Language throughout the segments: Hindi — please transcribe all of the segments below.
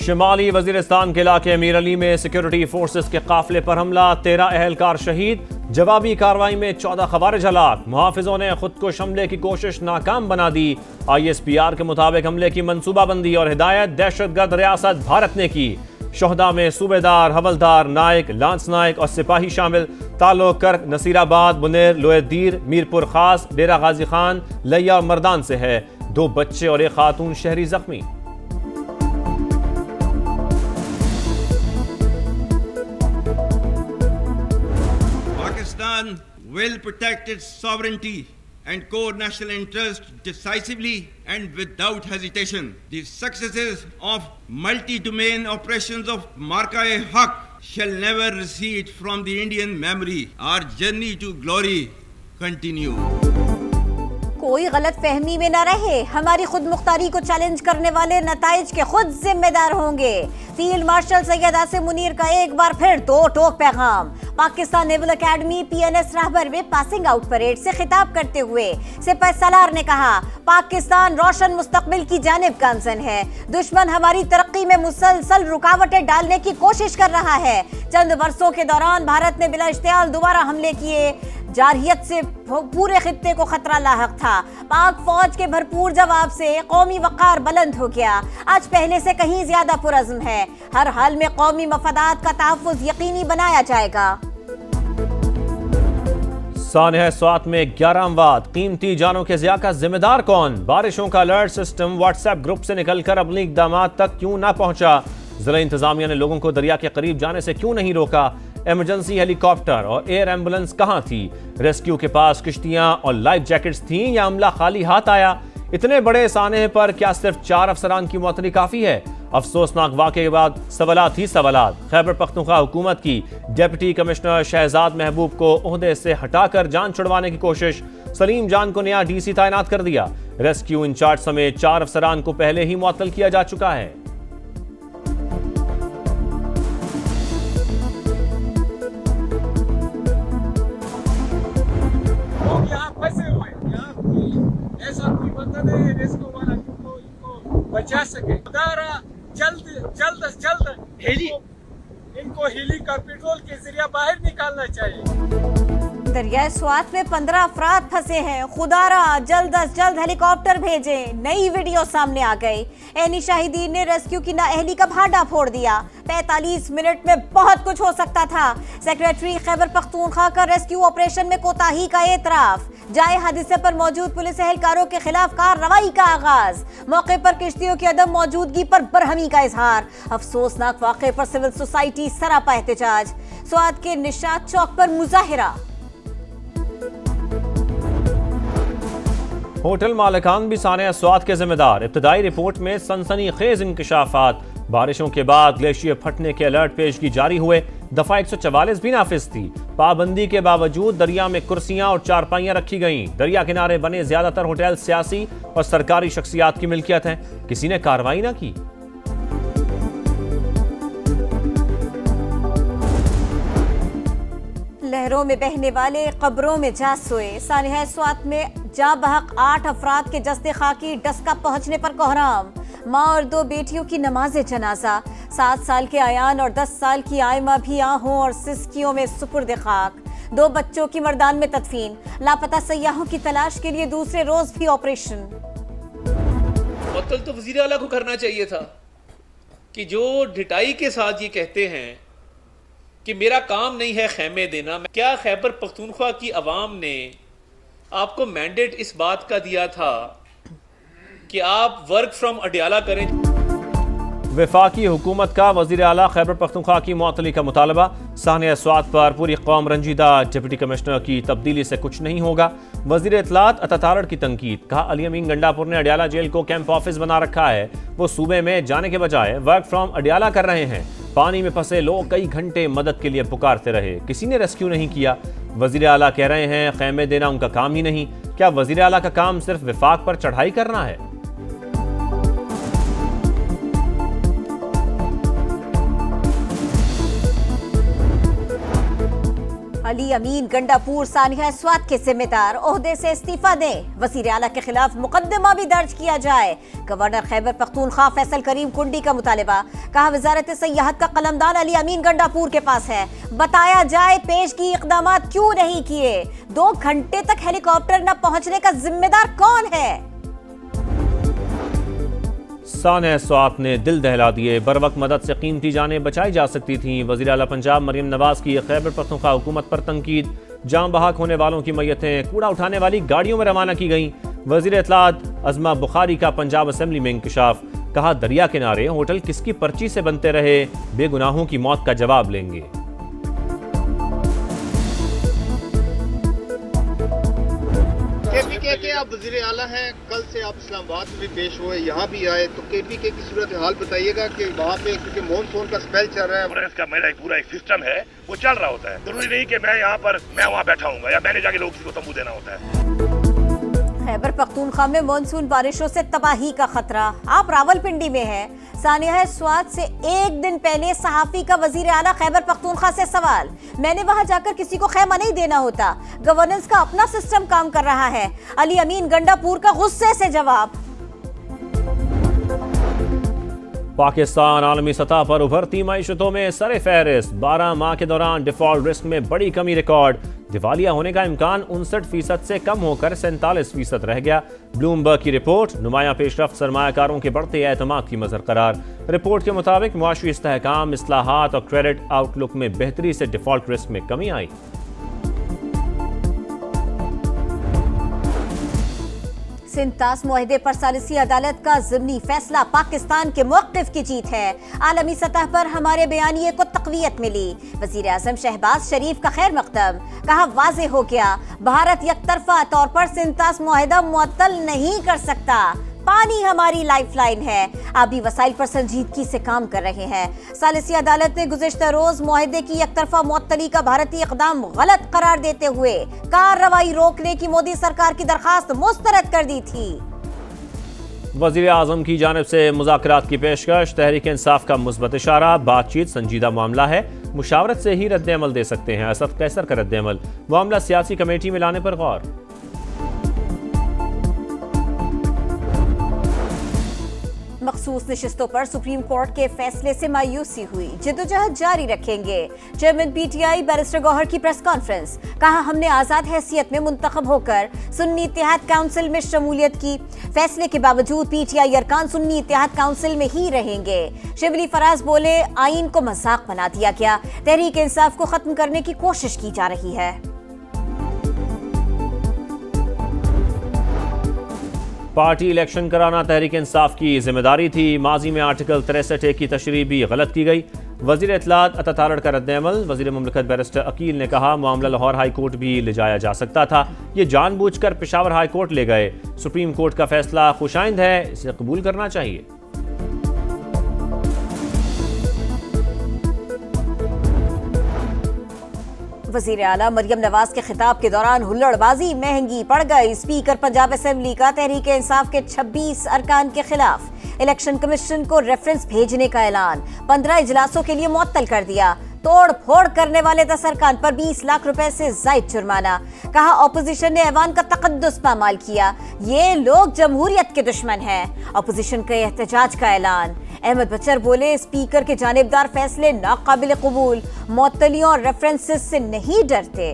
शिमाली वजीरिस्तान के इलाके अमीर अली में सिक्योरिटी फोर्सेस के काफिले पर हमला, 13 अहलकार शहीद। जवाबी कार्रवाई में 14 खवारिज हलाक। मुहाफिजों ने खुदकुश हमले की कोशिश नाकाम बना दी। ISPR के मुताबिक हमले की मंसूबाबंदी और हिदायत दहशतगर्द रियासत भारत ने की। शोहदा में सूबेदार, हवलदार, नायक, लांस नायक और सिपाही शामिल। ताल्लुक कर्क, नसीराबाद, बुनेर, लोहेदीर, मीरपुर खास, डेरा गाजी खान, लिया और मर्दान से है। 2 बच्चे और एक खातून शहरी जख्मी। Pakistan will protect its sovereignty and core national interest decisively and without hesitation. The successes of multi-domain operations of Marka-e-Haq shall never recede from the Indian memory. Our journey to glory continue. कोई गलत फहमी में न रहे, हमारी खुद मुख्तारी को चैलेंज करने वाले नताइज के खुद जिम्मेदार होंगे। फील्ड मार्शल सैयद आसिम मुनीर का एक बार फिर दो टोक पैगाम। Pakistan naval academy PNS Rahbar में पासिंग आउट परेड से खिताब करते हुए सिपाही सालार ने कहा, पाकिस्तान रोशन मुस्तकबिल की जानिब गामजन है। दुश्मन हमारी तरक्की में मुसलसल रुकावटें डालने की कोशिश कर रहा है। चंद वर्षों के दौरान भारत ने बिला इश्तियाल दोबारा हमले किए। जारहियत से पूरे खित्ते को खतरा लाहक था। पाक फौज के भरपूर जवाब से कौमी वक़ार बुलंद हो गया। आज पहले से कहीं ज्यादा पुरज़्म है। हर हाल में कौमी मफादात का तहफ़्फ़ुज़ यकीनी बनाया जाएगा। सानह स्वात में 11 अमवात, कीमती जानों के ज़िया का जिम्मेदार कौन? बारिशों का अलर्ट सिस्टम व्हाट्सएप ग्रुप से निकलकर अमली इक़दाम तक क्यों ना पहुंचा? जिला इंतजामिया ने लोगों को दरिया के करीब जाने से क्यों नहीं रोका? इमरजेंसी हेलीकॉप्टर और एयर एम्बुलेंस कहां थी? रेस्क्यू के पास किश्तियां और लाइफ जैकेट्स थीं या अमला खाली हाथ आया? इतने बड़े सानहे पर क्या सिर्फ 4 अफसरान की मौतरी काफी है? अफसोसनाक वाक़े के बाद सवालात ही सवालात। खैबर पख्तूनख्वा हुकूमत की डिप्टी कमिश्नर शहजाद महबूब को ओहदे से हटाकर जान छुड़वाने की कोशिश। सलीम जान को नया DC तैनात कर दिया। रेस्क्यू इंचार्ज समेत 4 अफसरान को पहले ही मुअत्तल किया जा चुका है। ऐसा कोई बंदा नहीं है रेस्क्यू वाला जिनको इनको बचा सके। जल्द इनको हेलीकॉप्टर के जरिए बाहर निकालना चाहिए। दरियाए स्वात में 15 अफराद फंसे हैं। खुदारा जल्द अज जल्द हेलीकॉप्टर भेजें। नई वीडियो सामने आ गई। एनी शाहिदीन ने रेस्क्यू की नाअहली का भांडा फोड़ दिया। 45 मिनट में बहुत कुछ हो सकता था। सेक्रेटरी खैबर पख्तूनख्वा का रेस्क्यू ऑपरेशन में कोताही का एतराफ। जाए हादसे पर मौजूद पुलिस एहलकारों के खिलाफ कार्रवाई का आगाज। मौके पर किश्तियों की अदम मौजूदगी पर बरहमी का इजहार। अफसोसनाक वाक़े पर सिविल सोसाइटी सरापा एहतजाज। स्वात के निशात चौक पर मुजाहिरा। होटल मालिकान भी सानह स्वात के जिम्मेदार। इब्तदाई रिपोर्ट में सनसनीखेज इंकशाफात। बारिशों के बाद ग्लेशियर फटने के अलर्ट पेशगी जारी हुए। दफा 144 भी नाफिज थी। पाबंदी के बावजूद दरिया में कुर्सियां और चारपाइयां रखी गईं। दरिया किनारे बने ज्यादातर होटल सियासी और सरकारी शख्सियात की मिल्कियत हैं। किसी ने कार्रवाई ना की। लहरों में बहने वाले कब्रों में जा सोए। सानह स्वात में जा बहक 8 अफराद के जस्ते खाकी डस्का पहुंचने पर कोहराम। माँ और 2 बेटियों की नमाज जनाजा। 7 साल के आयान और 10 साल की आयमा भी आहों और सिस्कियों में सुपुर्द खाक। 2 बच्चों की मर्दान में तदफीन। लापता सयाहों की तलाश के लिए दूसरे रोज भी ऑपरेशन। मुअत्तल तो वज़ीर आला को करना चाहिए था कि जो ढिटाई के साथ ये कहते हैं कि मेरा काम नहीं है खैमे देना। क्या खैबर पख्तूनख्वा की अवाम ने आपको मैंडेट इस बात का दिया था कि आप वर्क फ्रॉम अडियाला करें? वफाकी हुकूमत का वज़ीर आला खैबर पख्तूनख्वा की मुअत्तली का मुतालबा। सानह स्वात पर पूरी कौम रंजीदा। डिप्टी कमिश्नर की तब्दीली से कुछ नहीं होगा। वज़ीर इत्तलात अता की तनकीद। कहा, अली अमीन गंडापुर ने अडियाला जेल को कैंप ऑफिस बना रखा है। वो सूबे में जाने के बजाय वर्क फ्रॉम अडियाला कर रहे हैं। पानी में फंसे लोग कई घंटे मदद के लिए पुकारते रहे, किसी ने रेस्क्यू नहीं किया। वज़ीर आला कह रहे हैं खैमे देना उनका काम ही नहीं। क्या वज़ीर आला का काम सिर्फ विफाक पर चढ़ाई करना है? अली अमीन गंडापुर सानिया स्वात के जिम्मेदार ओहदे से इस्तीफा दें। वजीर आला के खिलाफ मुकदमा भी दर्ज किया जाए। गवर्नर खैबर पख्तूनख्वा फैसल करीम कुंडी का मुतालबा। कहा वजारत सयाहत का कलमदान अली अमीन गंडापुर के पास है, बताया जाए पेशगी इकदाम क्यों नहीं किए। 2 घंटे तक हेलीकॉप्टर न पहुंचने का जिम्मेदार कौन है। सानिया स्वात ने दिल दहला दिए। बर वक्त मदद से कीमती जानें बचाई जा सकती थीं। वज़ीर आला पंजाब मरियम नवाज की खैबर पख्तूनख्वा हुकूमत पर तनकीद। जाम बहक होने वालों की मैयतें कूड़ा उठाने वाली गाड़ियों में रवाना की गईं। वज़ीर इत्तलात अज़मा बुखारी का पंजाब असम्बली में इंकशाफ। कहा दरिया किनारे होटल किसकी पर्ची से बनते रहे, बेगुनाहों की मौत का जवाब लेंगे। केपीके के आप वज़ीर आला हैं, कल से आप इस्लामाबाद में भी पेश हुए, यहाँ भी आए, तो केपीके की सूरत हाल बताइएगा कि वहाँ पे क्योंकि मानसून का स्पेल चल रहा है। इसका मेरा पूरा एक सिस्टम है, वो चल रहा होता है। जरूरी नहीं कि मैं यहाँ पर मैं वहाँ बैठा हूँ या मैंने जाके लोग किसी को तंबू देना होता है। खैबर पख्तूनख्वा में मानसून बारिशों से तबाही का खतरा। आप रावलपिंडी में हैं। सानिया स्वात से एक दिन पहले सहाफी का वजीर आला खैबर पख्तूनख्वा से सवाल, मैंने वहां जाकर किसी को खैमा नहीं देना होता, गवर्नेंस का अपना सिस्टम काम कर रहा है। अली अमीन गंडापुर का गुस्से से जवाब। पाकिस्तान आलमी सतह पर उभरती मईशतों में सरे फहरिस्त। 12 माह के दौरान डिफॉल्ट रिस्क में बड़ी कमी रिकॉर्ड। दिवालिया होने का इम्कान 59% से कम होकर 47% रह गया। ब्लूमबर्ग की रिपोर्ट। नुमाया पेशरफ्त सरमायाकारों के बढ़ते एतमाद की मजहर करार। रिपोर्ट के मुताबिक मुआशी इस्तेहकाम, इस्लाहात और क्रेडिट आउटलुक में बेहतरी से डिफॉल्ट रिस्क में कमी आई। सिंतास मुआहदे पर सालिसी अदालत का ज़िमनी फैसला पाकिस्तान के मौक़िफ़ की जीत है। आलमी सतह पर हमारे बयानिए को तक़वियत मिली। वज़ीर आज़म शहबाज शरीफ का खैर मक़दम। कहा वाज़े हो गया, भारत यकतरफा तौर पर सिंतास मुआहदा मुअत्तल नहीं कर सकता। पानी हमारी लाइफलाइन है। आबी वसाइल पर संजीदगी से काम कर रहे हैं। सालिसी अदालत ने गुज़िश्ता रोज मुआहदे की एकतरफा मुअत्तली का भारतीय इक़दाम गलत करार देते हुए कार्रवाई रोकने की मोदी सरकार की दरखास्त मुस्तरद कर दी थी। वज़ीर आज़म की जानिब से मुज़ाकरात की पेशकश। तहरीक इंसाफ का मुस्बत इशारा। बातचीत संजीदा मामला है, मुशावरत से ही रद्द-ए-अमल दे सकते हैं। असद कैसर का रद्द-ए-अमल, मामला सियासी कमेटी में लाने पर गौर। मखसूस नशिस्तों पर सुप्रीम कोर्ट के फैसले से मायूसी हुई, जिद्दोजहद जारी रखेंगे। चेयरमैन पीटीआई बैरिस्टर गौहर की प्रेस कॉन्फ्रेंस। कहा हमने आजाद हैसियत में मुंतखब होकर सुन्नी इत्तेहाद काउंसिल में शमूलियत की। फैसले के बावजूद पीटीआई अरकान सुन्नी इत्तेहाद काउंसिल में ही रहेंगे। शिबली फराज बोले आइन को मजाक बना दिया गया, तहरीक इंसाफ को खत्म करने की कोशिश की जा रही है। पार्टी इलेक्शन कराना तहरीक इंसाफ की जिम्मेदारी थी। माजी में आर्टिकल 63A की तशरीह भी गलत की गई। वजीर इत्तलात अता तारड़ का रद्द-ए-अमल। वजीर मुमलिकत बैरिस्टर अकील ने कहा मामला लाहौर हाई कोर्ट भी ले जाया जा सकता था, ये जानबूझकर पेशावर हाई कोर्ट ले गए। सुप्रीम कोर्ट का फैसला खुशाइंद है, इसे कबूल करना चाहिए। वज़ीर आला मरियम नवाज के खिताब के दौरान हुल्लड़बाजी महंगी पड़ गई। स्पीकर पंजाब असेंबली का तहरीक इंसाफ के 26 अरकान के खिलाफ इलेक्शन कमीशन को रेफरेंस भेजने का ऐलान। 15 इजलासों के लिए मुअत्तल कर दिया। तोड़ फोड़ करने वाले 10 अरकान पर 20 लाख रुपए से जायद जुर्माना। कहा ऑपोजिशन ने ऐवान का तकद्दुस पामाल किया, ये लोग जमहूरियत के दुश्मन हैं। ऑपोजिशन के एहतजाज का ऐलान। अहमद बचर बोले स्पीकर के जानिबदार फैसले नाकाबिल कबूल, मुअत्तलियों और रेफरेंसेस से नहीं डरते।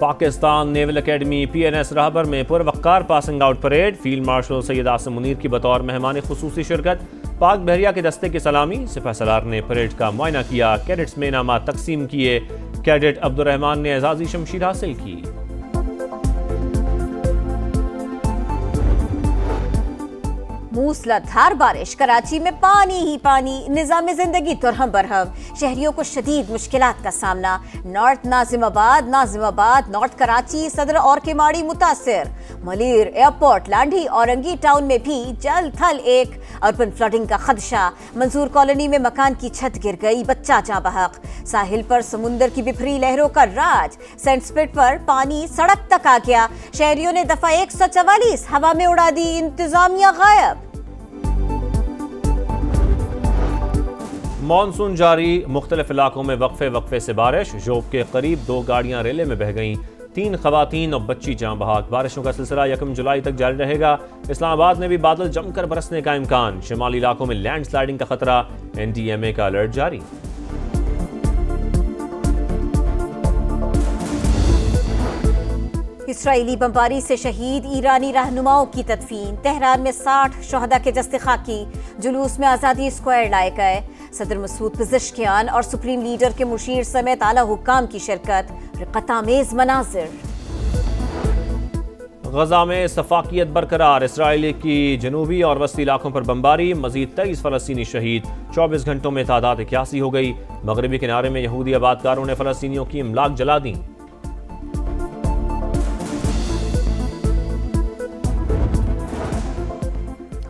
Pakistan naval academy PNS Rahbar में पुरवक्कार passing out parade. Field marshal Syed Asim Munir की बतौर मेहमान खुसूसी शिरकत। पाक बहरिया के दस्ते की सलामी। सिपह सलार ने परेड का मुआयना किया। कैडेट्स में इनामात तकसीम किए। कैडेट अब्दुर्रहमान ने एजाजी शमशीर हासिल की। मूसलाधार बारिश, कराची में पानी ही पानी, निजाम जिंदगी तुरहम बरहम, शहरियों को शदीद मुश्किलात का सामना। नॉर्थ नाजिमाबाद, नॉर्थ कराची, सदर और केमाड़ी मुतासिर। मलीर, एयरपोर्ट, लांडी, औरंगी टाउन में भी जल थल एक। अर्बन फ्लडिंग का खदशा। मंसूर कॉलोनी में मकान की छत गिर गई, बच्चा जाँ बहक। साहिल पर समुंदर की बिफरी लहरों का राज। सेंट स्पिट पर पानी सड़क तक आ गया। शहरियों ने दफा 144 हवा में उड़ा दी, इंतजामिया गायब। मानसून जारी, मुख्तलिफ इलाकों में वक्फे से बारिश। जोब के करीब 2 गाड़ियां रेले में बह गईं, 3 खवातीन और बच्ची जाँ बहाक। बारिशों का सिलसिला 1 जुलाई तक जारी रहेगा। इस्लामाबाद में भी बादल जमकर बरसने का इम्कान। शिमाली इलाकों में लैंडस्लाइडिंग का खतरा, NDMA का अलर्ट जारी। इसराइली बमबारी से शहीद ईरानी रहनुमाओं की तदफीन। तेहरान में 60 शहदा के जस्ते खाकी। जुलूस में आज़ादी स्क्वायर लाए गए। सदर मसूद पिज़ेश्कियान और सुप्रीम लीडर के मुशीर समेत आला हुक्काम की शिरकत। रिक़्क़त-आमेज़ मनाज़िर। गजा में सफाकियत बरकरार। इसराइल की जनूबी और वस्ती इलाकों पर बमबारी, मजीद 23 फ़लस्तीनी शहीद। 24 घंटों में तादाद 81 हो गई। मगरबी किनारे में यहूदी आबादकारों ने फ़लस्तीनियों की इमलाक जला दी।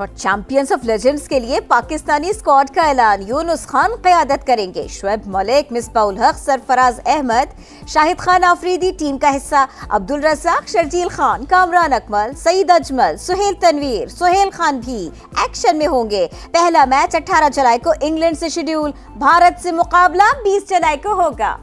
और चैंपियंस ऑफ लेजेंड्स के लिए पाकिस्तानी स्क्वाड का ऐलान। यूनुस खान क़यादत करेंगे। शुएब मलिक, मिसबाउल हक, सरफराज अहमद, शाहिद खान आफरीदी टीम का हिस्सा। अब्दुल रज़ाक, शर्जील खान, कामरान अकमल, सईद अजमल, सुहेल तनवीर, सुहेल खान भी एक्शन में होंगे। पहला मैच 18 जुलाई को इंग्लैंड से शेड्यूल। भारत से मुकाबला 20 जुलाई को होगा।